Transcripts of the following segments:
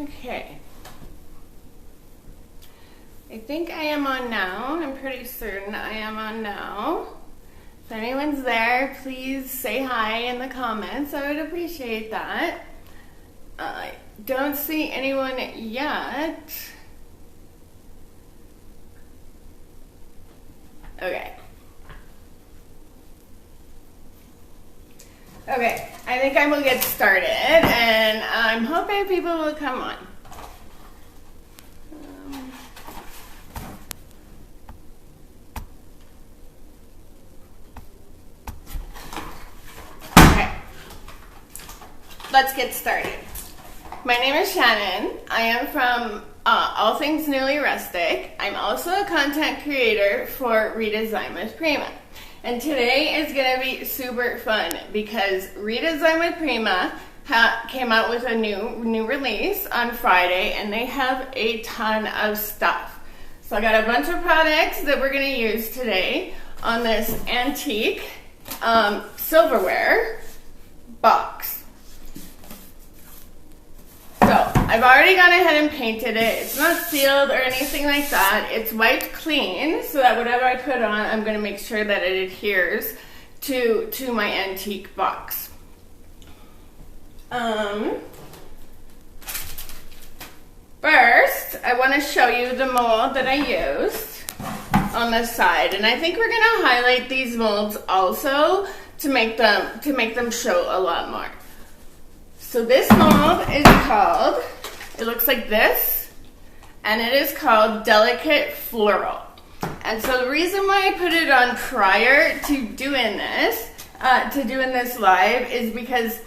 Okay. I think I am on now. I'm pretty certain I am on now. If anyone's there, please say hi in the comments. I would appreciate that. I don't see anyone yet. Okay. Okay, I think I will get started, and I'm hoping people will come on. Okay, let's get started. My name is Shannon. I am from All Things Newly Rustic. I'm also a content creator for Redesign with Prima. And today is going to be super fun because Redesign with Prima came out with a new release on Friday, and they have a ton of stuff. So I got a bunch of products that we're going to use today on this antique silverware box. So I've already gone ahead and painted it. It's not sealed or anything like that. It's wiped clean so that whatever I put on, I'm going to make sure that it adheres to my antique box. First, I want to show you the mold that I used on the side, and I think we're going to highlight these molds also to make them show a lot more. So this mold is called, it looks like this, and it is called Delicate Floral. And so the reason why I put it on prior to doing this live is because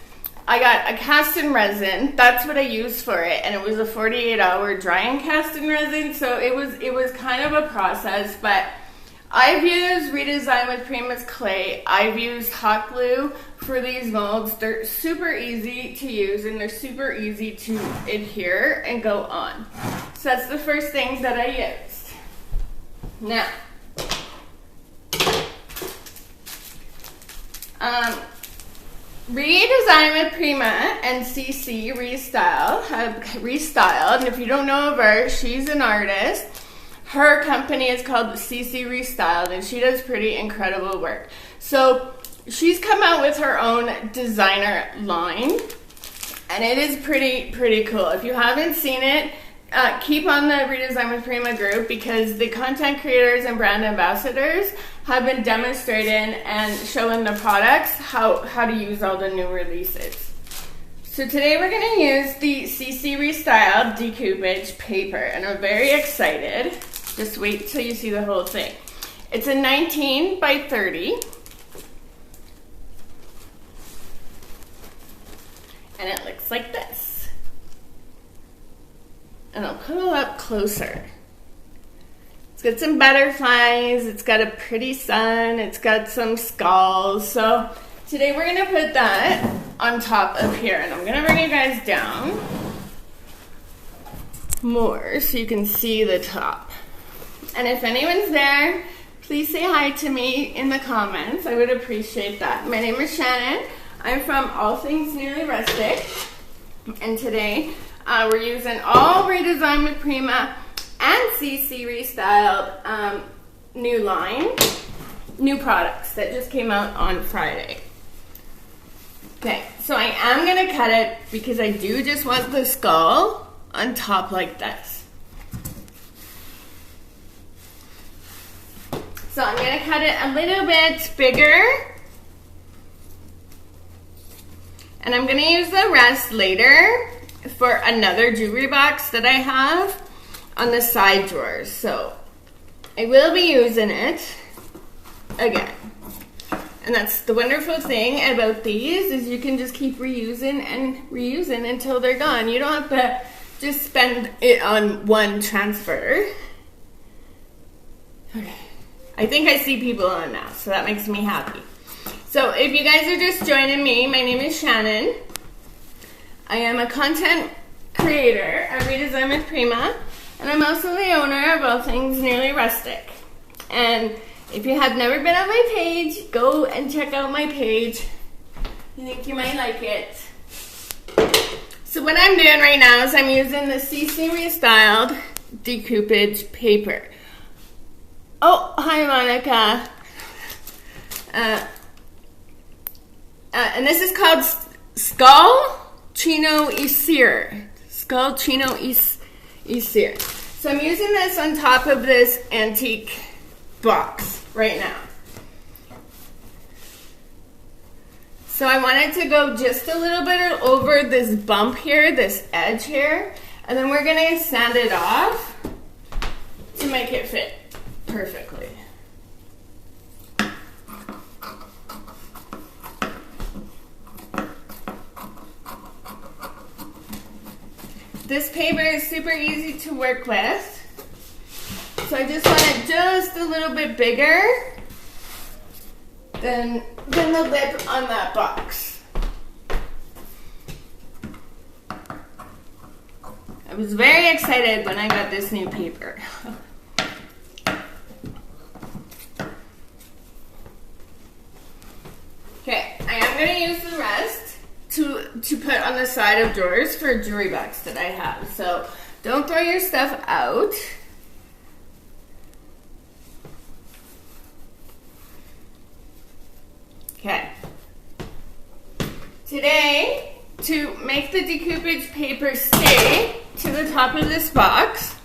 I got a cast in resin. That's what I used for it, and it was a 48-hour drying cast in resin. So it was kind of a process, but I've used Redesign with Prima's clay. I've used hot glue for these molds. They're super easy to use, and they're super easy to adhere and go on. So that's the first thing that I used. Now, Redesign with Prima and CECE Restyle have restyled, and if you don't know of her, she's an artist. Her company is called CECE Restyled, and she does pretty incredible work. So she's come out with her own designer line, and it is pretty cool. If you haven't seen it, keep on the Redesign with Prima group, because the content creators and brand ambassadors have been demonstrating and showing the products how to use all the new releases. So today we're going to use the CECE Restyled decoupage paper, and I'm very excited. Just wait till you see the whole thing. It's a 19 by 30. And it looks like this. And I'll put it up closer. It's got some butterflies, it's got a pretty sun, it's got some skulls. So today we're gonna put that on top of here, and I'm gonna bring you guys down more so you can see the top. And if anyone's there, please say hi to me in the comments. I would appreciate that. My name is Shannon. I'm from All Things Newly Rustic, and today we're using all Redesign with Prima and CECE Restyled new products that just came out on Friday. Okay, so I am gonna cut it because I do just want the skull on top like this. So I'm gonna cut it a little bit bigger, and I'm gonna use the rest later for another jewelry box that I have on the side drawers. So I will be using it again. And that's the wonderful thing about these, is you can just keep reusing and reusing until they're gone. You don't have to just spend it on one transfer. Okay, I think I see people on now, so that makes me happy. So if you guys are just joining me, my name is Shannon. I am a content creator at Redesign with Prima, and I'm also the owner of All Things Newly Rustic. And if you have never been on my page, go and check out my page. I think you might like it. So So what I'm doing right now is I'm using the CECE Restyled decoupage paper. Oh, hi Monica. And this is called Chinoiserie. Chinoiserie. So I'm using this on top of this antique box right now. So I wanted to go just a little bit over this bump here, this edge here, and then we're gonna sand it off to make it fit perfectly. This paper is super easy to work with. So I just want it just a little bit bigger than the lip on that box. I was very excited when I got this new paper. Okay, I am going to use the rest to put on the side of drawers for jewelry box that I have. So don't throw your stuff out. Okay. Today, to make the decoupage paper stay to the top of this box,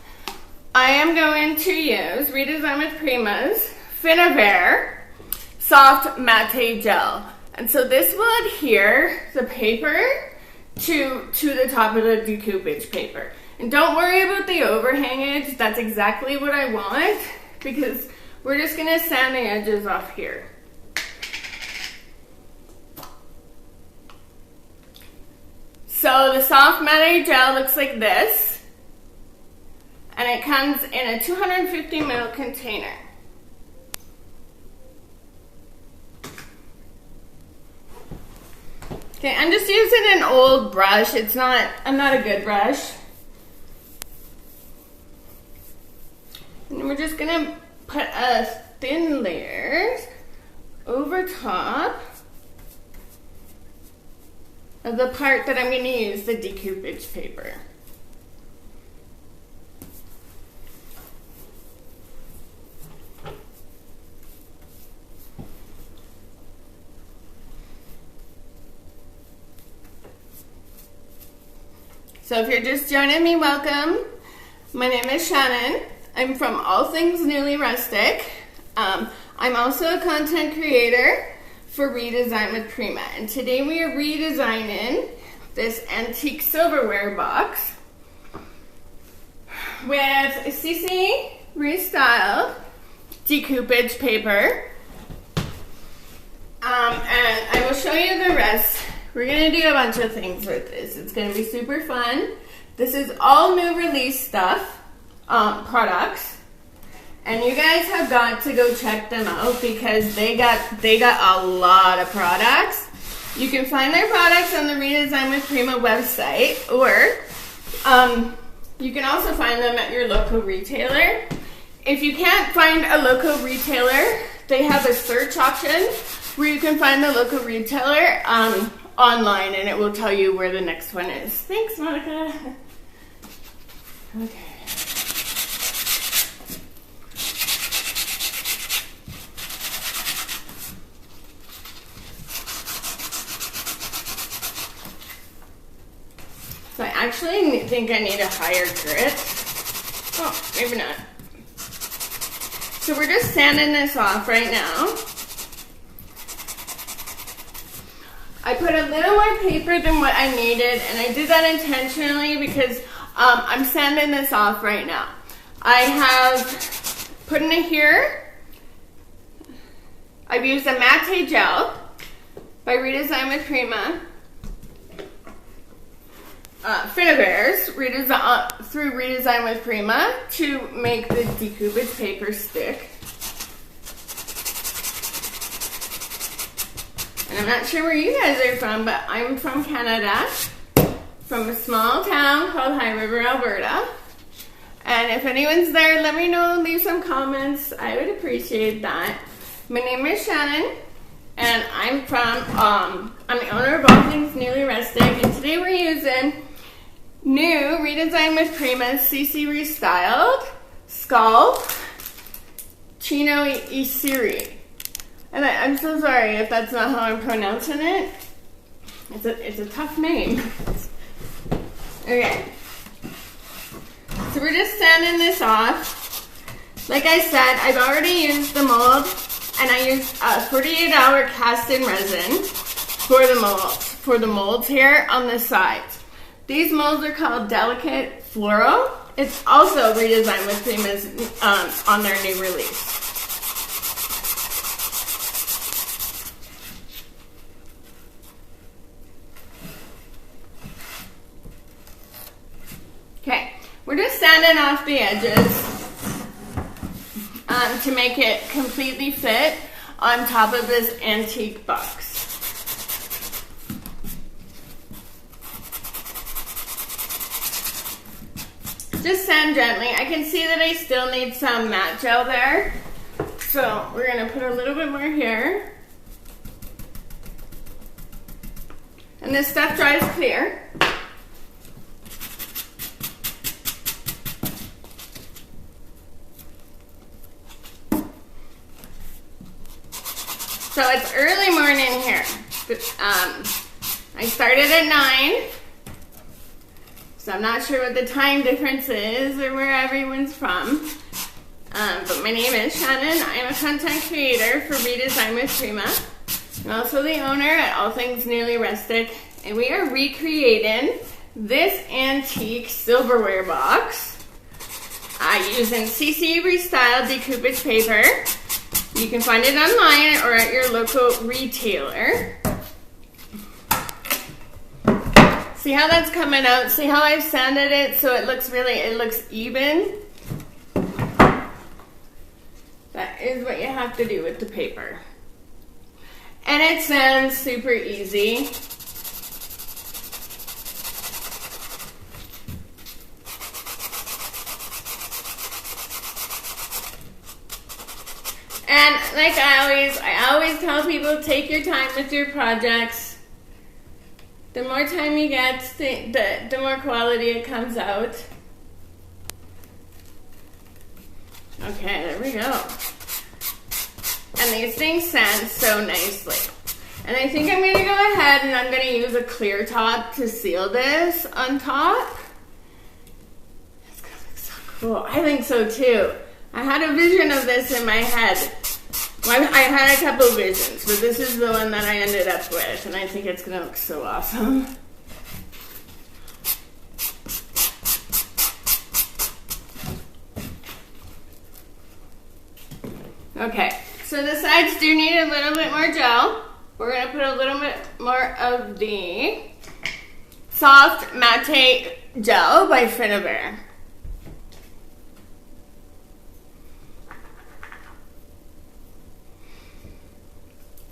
I am going to use Redesign with Prima's Finavere Soft Matte Gel. And so this will adhere the paper to the top of the decoupage paper. And don't worry about the overhangage. That's exactly what I want, because we're just going to sand the edges off here. So the soft matte gel looks like this, and it comes in a 250 ml container. Okay, I'm just using an old brush. I'm not a good brush. And we're just gonna put a thin layer over top of the part that I'm going to use the decoupage paper. So if you're just joining me, welcome. My name is Shannon. I'm from All Things Newly Rustic. I'm also a content creator for Redesign with Prima, and today we are redesigning this antique silverware box with CECE Restyled decoupage paper, and I will show you the rest. We're going to do a bunch of things with this. It's going to be super fun. This is all new release stuff, products. And you guys have got to go check them out because they got a lot of products. You can find their products on the Redesign with Prima website, or you can also find them at your local retailer. If you can't find a local retailer, they have a search option where you can find the local retailer online, and it will tell you where the next one is. Thanks, Monica. Okay. So I actually think I need a higher grit. Oh, maybe not. So we're just sanding this off right now. I put a little more paper than what I needed, and I did that intentionally because I'm sanding this off right now. I have put in it here. I've used a matte gel by Redesign with Prima. Finavere's through Redesign with Prima to make the decoupage paper stick. And I'm not sure where you guys are from, but I'm from Canada, from a small town called High River, Alberta. And if anyone's there, let me know, leave some comments. I would appreciate that. My name is Shannon, and I'm the owner of All Things Newly Rustic, and today we're using new Redesign with Prima CECE Restyled Sculpt Chinoiserie. And I'm so sorry if that's not how I'm pronouncing it. It's a tough name. Okay. So we're just sanding this off. Like I said, I've already used the mold, and I used a 48-hour cast-in resin for the molds here on the sides. These molds are called Delicate Floral. It's also Redesigned with Prima's on their new release. Okay, we're just sanding off the edges to make it completely fit on top of this antique box. Just sand gently. I can see that I still need some matte gel there, so we're going to put a little bit more here. And this stuff dries clear. So it's early morning here. I started at 9, so I'm not sure what the time difference is or where everyone's from. But my name is Shannon. I am a content creator for Redesign with Prima. I'm also the owner at All Things Newly Rustic, and we are recreating this antique silverware box using CECE Restyle decoupage paper. You can find it online or at your local retailer. See how that's coming out? See how I've sanded it so it looks even? That is what you have to do with the paper. And it sands super easy. And like I always tell people, take your time with your projects. The more time you get, the more quality it comes out. Okay, there we go. And these things sand so nicely. And I think I'm going to go ahead and I'm going to use a clear top to seal this on top. It's going to look so cool. I think so too. I had a vision of this in my head. Well, I had a couple visions, but this is the one that I ended up with, and I think it's going to look so awesome. Okay, so the sides do need a little bit more gel. We're going to put a little bit more of the Soft Matte Gel by Finnabair.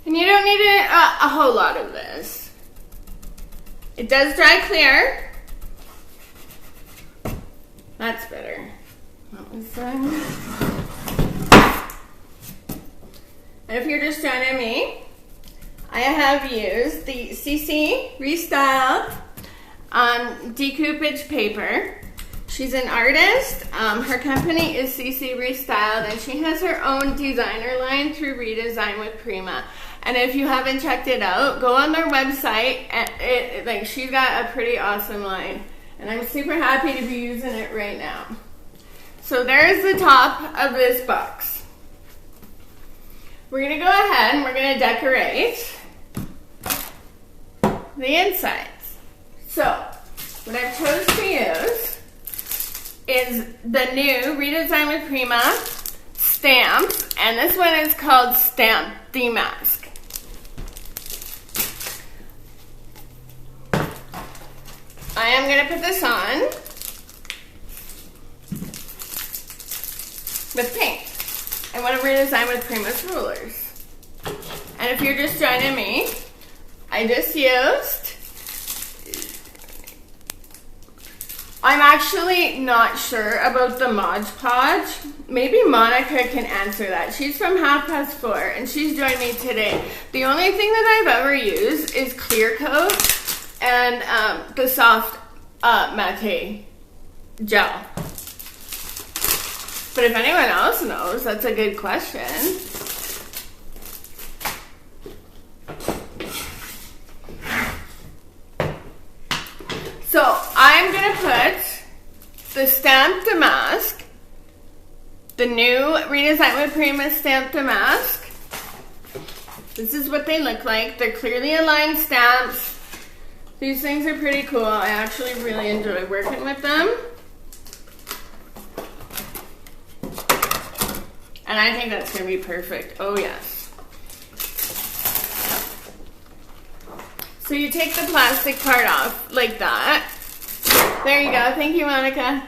And you don't need a whole lot of this. It does dry clear. That's better. That was done. And if you're just joining me, I have used the CECE Restyle decoupage paper. She's an artist. Her company is CECE Restyled, and she has her own designer line through Redesign with Prima. And if you haven't checked it out, go on their website. And she's got a pretty awesome line, and I'm super happy to be using it right now. So there's the top of this box. We're gonna go ahead and we're gonna decorate the insides. So what I've chose to use is the new Redesign with Prima stamps, and this one is called Stamp Damask. I am going to put this on with paint. I want to redesign with Prima's rulers. And if you're just joining me, I just used, I'm actually not sure about the Mod Podge. Maybe Monica can answer that. She's from 4:30 and she's joined me today. The only thing that I've ever used is Clear Coat and the soft matte gel. But if anyone else knows, that's a good question. So I'm gonna put the stamped Damask, the new Redesign with Prima stamped Damask. This is what they look like. They're clearly aligned stamps. These things are pretty cool. I actually really enjoy working with them. And I think that's gonna be perfect. Oh yes. So you take the plastic part off like that. There you go. Thank you, Monica.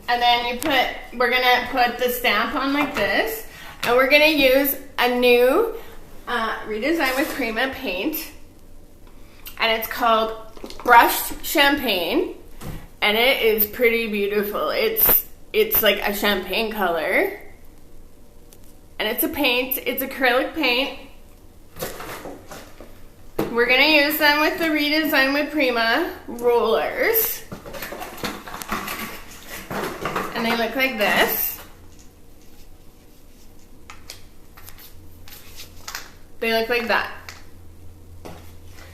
And then we're gonna put the stamp on like this, and we're gonna use a new Redesign with Prima paint, and it's called Brushed Champaign, and it is pretty beautiful. It's like a champagne color, and it's a paint. It's acrylic paint. We're gonna use them with the Redesign with Prima rollers. And they look like this. They look like that.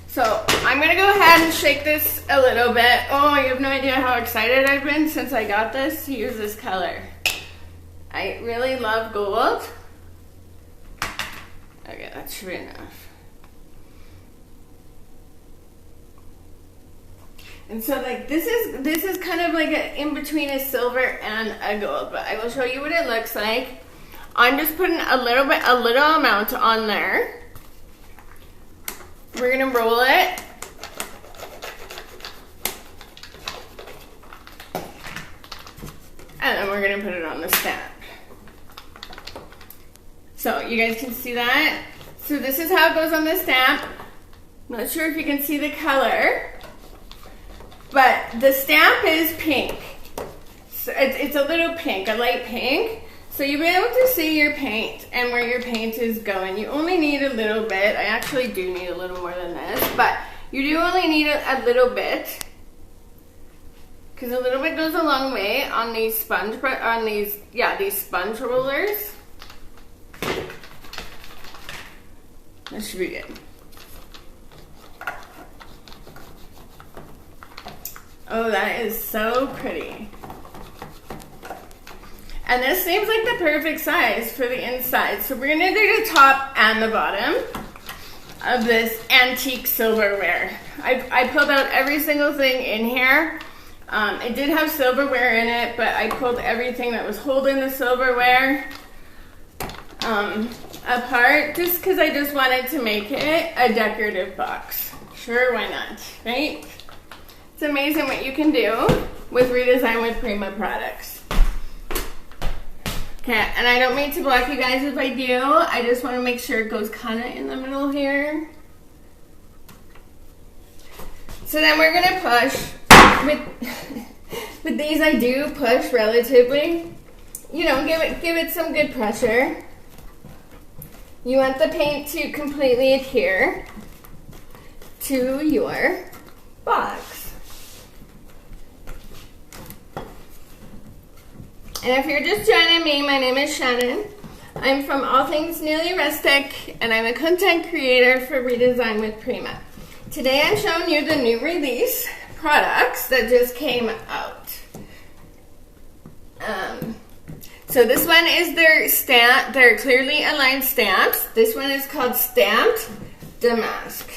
So I'm gonna go ahead and shake this a little bit. Oh, you have no idea how excited I've been since I got this to use this color. I really love gold. Okay, that should be enough. And so like this is kind of like in between a silver and a gold, but I will show you what it looks like. I'm just putting a little amount on there. We're gonna roll it. And then we're gonna put it on the stamp. So you guys can see that. So this is how it goes on the stamp. I'm not sure if you can see the color, but the stamp is pink. So it's a little pink, a light pink. So you'll be able to see your paint and where your paint is going. You only need a little bit. I actually do need a little more than this, but you do only need a little bit, because a little bit goes a long way on these sponge rollers. That should be good. Oh, that is so pretty. And this seems like the perfect size for the inside. So we're gonna do the top and the bottom of this antique silverware. I pulled out every single thing in here. It did have silverware in it, but I pulled everything that was holding the silverware apart, just because I just wanted to make it a decorative box. Sure, why not, right? It's amazing what you can do with Redesign with Prima products. Okay, and I don't mean to block you guys if I do. I just want to make sure it goes kind of in the middle here. So then we're gonna push with these. I do push relatively. You know, give it some good pressure. You want the paint to completely adhere to your box. And if you're just joining me, my name is Shannon. I'm from All Things Newly Rustic, and I'm a content creator for Redesign with Prima. Today I'm showing you the new release products that just came out. So this one is their clearly aligned stamps. This one is called Stamped Damask.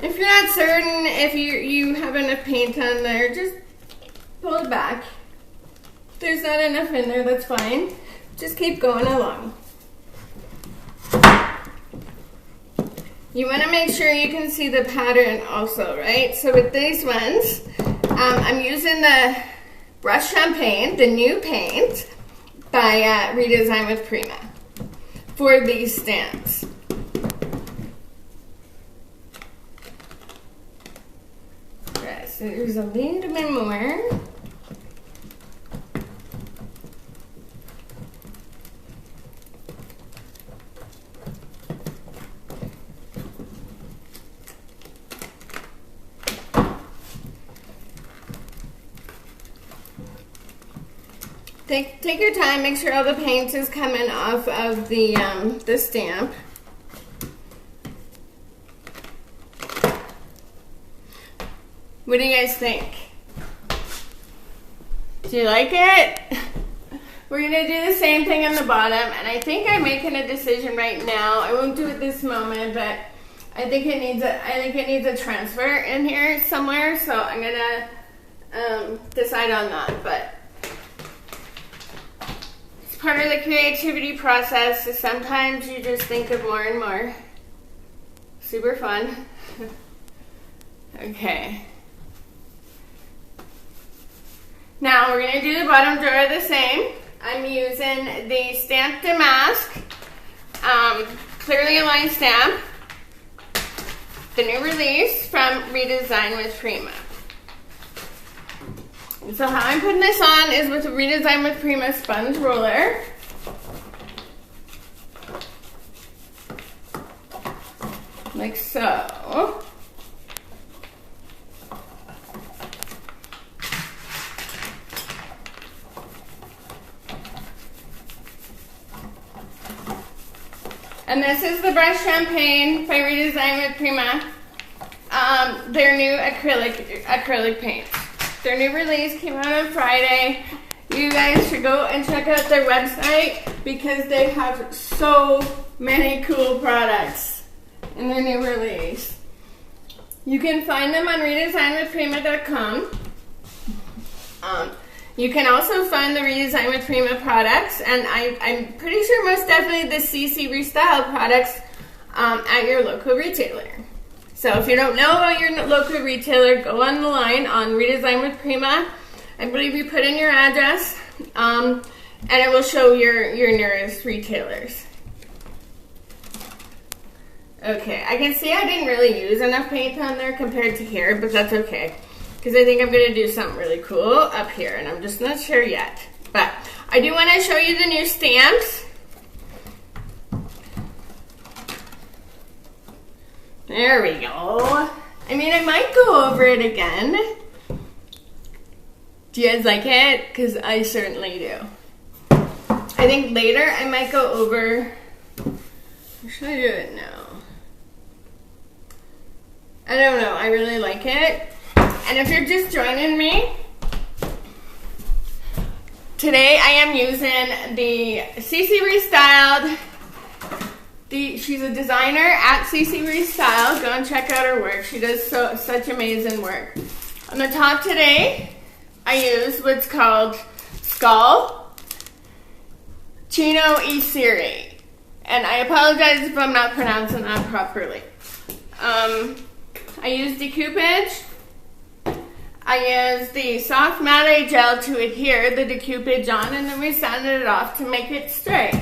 If you're not certain if you have enough paint on there, just pull it back. If there's not enough in there, that's fine. Just keep going along. You want to make sure you can see the pattern also, right? So with these ones, I'm using the Brushed Champaign, the new paint by Redesign with Prima for these stamps. So there's a little bit more. Take your time, make sure all the paint is coming off of the stamp. What do you guys think? Do you like it? We're gonna do the same thing on the bottom, and I think I'm making a decision right now. I won't do it this moment, but I think it needs a transfer in here somewhere, so I'm gonna decide on that. But it's part of the creativity process, so sometimes you just think of more and more. Super fun. Okay. Now we're gonna do the bottom drawer the same. I'm using the stamp Damask clearly aligned stamp, the new release from Redesign with Prima. And so how I'm putting this on is with a Redesign with Prima sponge roller. Like so. And this is the brush Champaign by Redesign with Prima. Their new acrylic paint. Their new release came out on Friday. You guys should go and check out their website because they have so many cool products in their new release. You can find them on redesignwithprima.com. You can also find the Redesign with Prima products, and I'm pretty sure most definitely the CECE Restyle products at your local retailer. So if you don't know about your local retailer, go on the line on Redesign with Prima. I believe you put in your address, and it will show your nearest retailers. Okay, I can see I didn't really use enough paint on there compared to here, but that's okay. Because I think I'm going to do something really cool up here, and I'm just not sure yet. But I do want to show you the new stamps. There we go. I mean, I might go over it again. Do you guys like it? Because I certainly do. I think later I might go over... Or should I do it now? I don't know. I really like it. And if you're just joining me, today I am using the CECE Restyled. She's a designer at CECE Restyle. Go and check out her work. She does such amazing work. On the top today, I use what's called Skull Chinoiserie. And I apologize if I'm not pronouncing that properly. I use decoupage. I use the soft matte gel to adhere the decoupage on, and then we sanded it off to make it straight.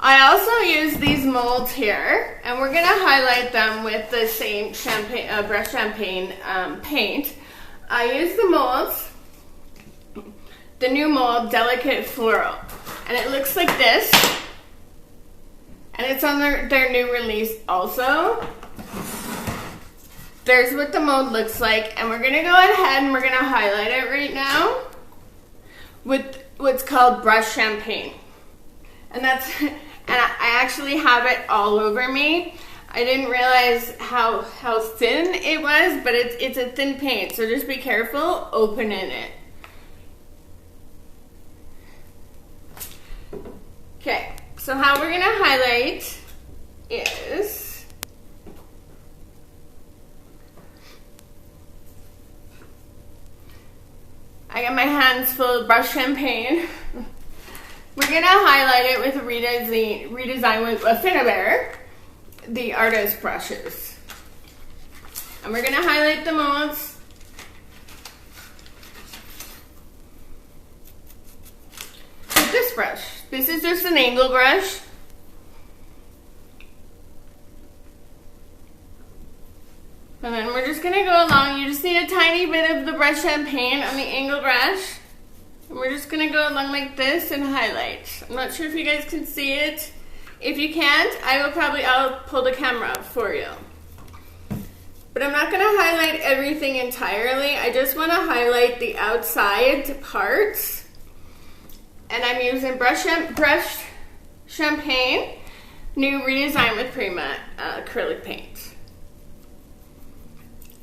I also use these molds here, and we're going to highlight them with the same brush Champaign paint. I use the molds, the new mold, Delicate Floral, and it looks like this, and it's on their new release also. There's what the mold looks like, and we're going to go ahead and we're going to highlight it right now with what's called Brush Champaign. And I actually have it all over me. I didn't realize how thin it was, but it's a thin paint, so just be careful opening it. Okay, so how we're going to highlight is... I got my hands full of brush Champaign. We're gonna highlight it with a redesign with a Finnabair, the artist brushes. And we're gonna highlight the molds. With this brush. This is just an angle brush. And then we're just going to go along. You just need a tiny bit of the brush Champaign on the angle brush. And we're just going to go along like this and highlight. I'm not sure if you guys can see it. If you can't, I'll pull the camera up for you. But I'm not going to highlight everything entirely. I just want to highlight the outside parts. And I'm using brushed Champaign, new redesign with Prima acrylic paint.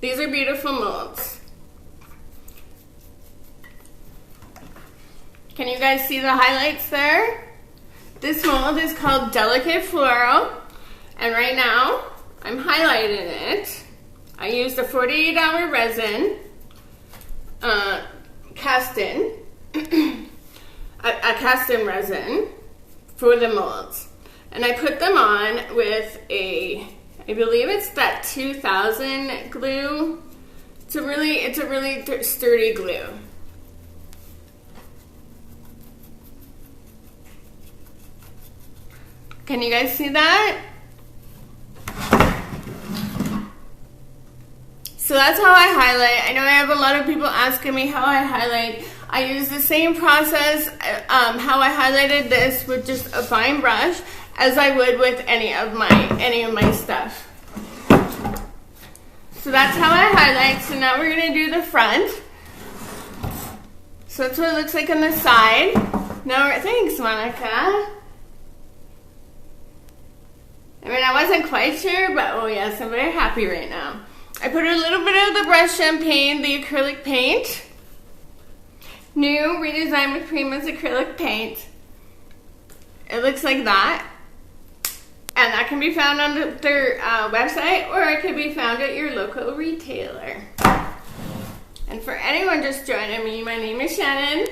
These are beautiful molds. Can you guys see the highlights there? This mold is called Delicate Floral, and right now I'm highlighting it. I used a 48-hour resin, cast-in, a cast-in resin for the molds. And I put them on with I believe it's that 2000 glue. It's a really sturdy glue. Can you guys see that? So that's how I highlight. I know I have a lot of people asking me how I highlight. I use the same process how I highlighted this with just a fine brush as I would with any of my stuff. So that's how I highlight. So now we're gonna do the front. So that's what it looks like on the side. Now, thanks, Monica. I mean, I wasn't quite sure, but oh yes, I'm very happy right now. I put a little bit of the brushed Champaign, the acrylic paint. New redesign with Prima's acrylic paint. It looks like that. And that can be found on their website, or it can be found at your local retailer. And for anyone just joining me, my name is Shannon.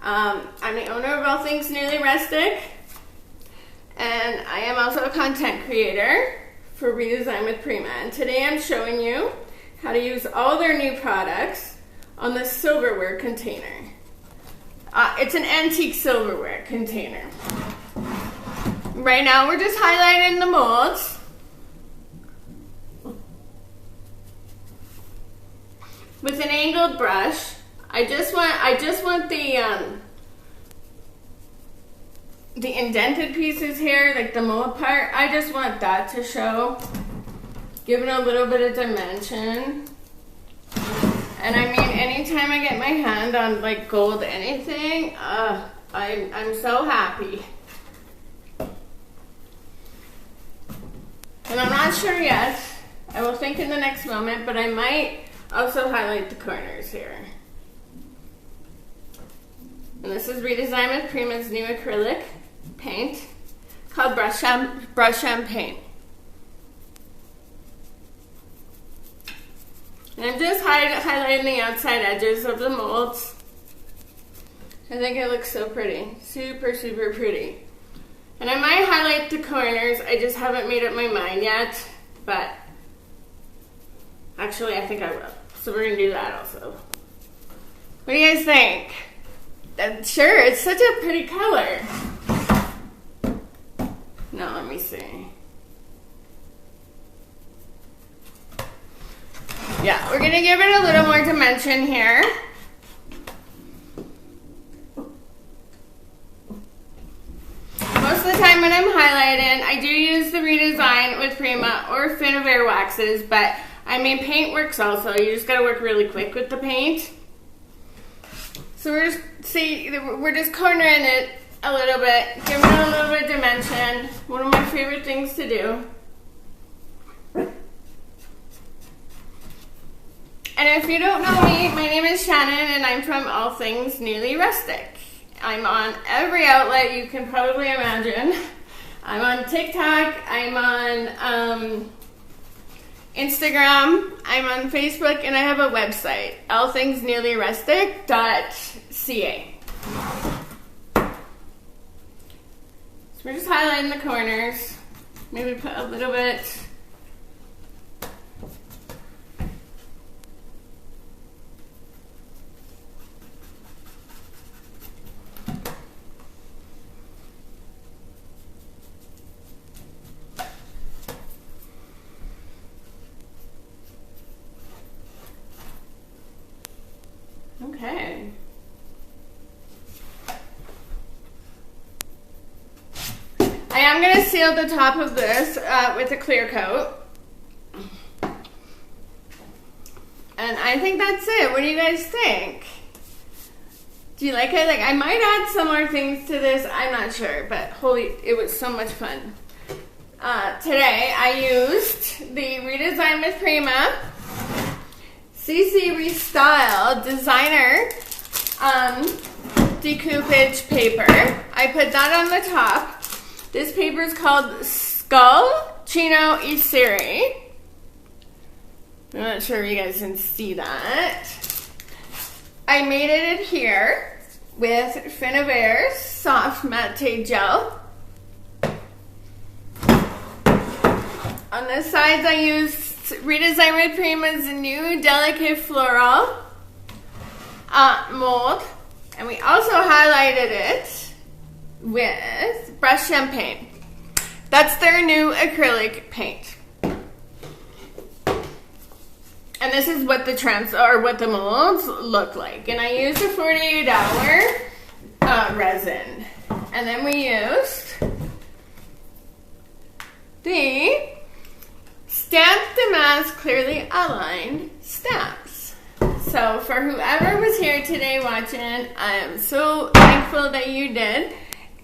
I'm the owner of All Things Newly Rustic. And I am also a content creator for Redesign with Prima. And today I'm showing you how to use all their new products on the silverware container. It's an antique silverware container. Right now we're just highlighting the molds. With an angled brush. I just want the indented pieces here, like the mold part, I just want that to show. Give it a little bit of dimension. And I mean, anytime I get my hand on like gold anything, I'm so happy. And I'm not sure yet. I will think in the next moment, but I might also highlight the corners here. And this is Redesign with Prima's new acrylic paint called Brush Champaign. And I'm just highlighting the outside edges of the molds. I think it looks so pretty. Super, super pretty. And I might highlight the corners. I just haven't made up my mind yet. But actually, I think I will. So we're going to do that also. What do you guys think? Sure, it's such a pretty color. Now let me see. Yeah, we're gonna give it a little more dimension here. Most of the time when I'm highlighting, I do use the Redesign with Prima or Finavere waxes, but I mean paint works also. You just gotta work really quick with the paint. So we're just cornering it a little bit, giving it a little bit of dimension. One of my favorite things to do. And if you don't know me, my name is Shannon and I'm from All Things Newly Rustic. I'm on every outlet you can probably imagine. I'm on TikTok, I'm on Instagram, I'm on Facebook, and I have a website, allthingsnewlyrustic.ca. So we're just highlighting the corners. Maybe put a little bit. Okay. I am going to seal the top of this with a clear coat. And I think that's it. What do you guys think? Do you like it? Like, I might add some more things to this. I'm not sure, but holy, it was so much fun. Today, I used the Redesign with Prima CECE Restyle Designer decoupage paper. I put that on the top. This paper is called Chinoiserie. I'm not sure if you guys can see that. I made it adhere with Finnabare's soft matte gel. On the sides, I used Redesign with Prima's new delicate floral mold, and we also highlighted it with Brush Champaign. That's their new acrylic paint. And this is what the molds look like. And I used a 48-hour resin. And then we used the stamped Damask clearly aligned stamps. So for whoever was here today watching, I am so thankful that you did.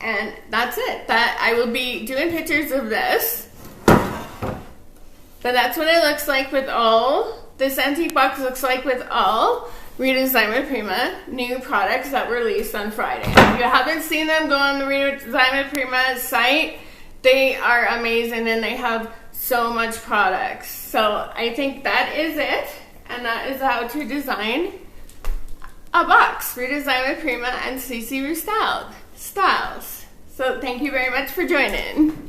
And that's it. That I will be doing pictures of this. But that's what it looks like with all. This antique box looks like with all Redesign with Prima new products that were released on Friday. If you haven't seen them, go on the Redesign with Prima site. They are amazing and they have so much products. So I think that is it. And that is how to design a box. Redesign with Prima and CECE Restyled styles. So thank you very much for joining.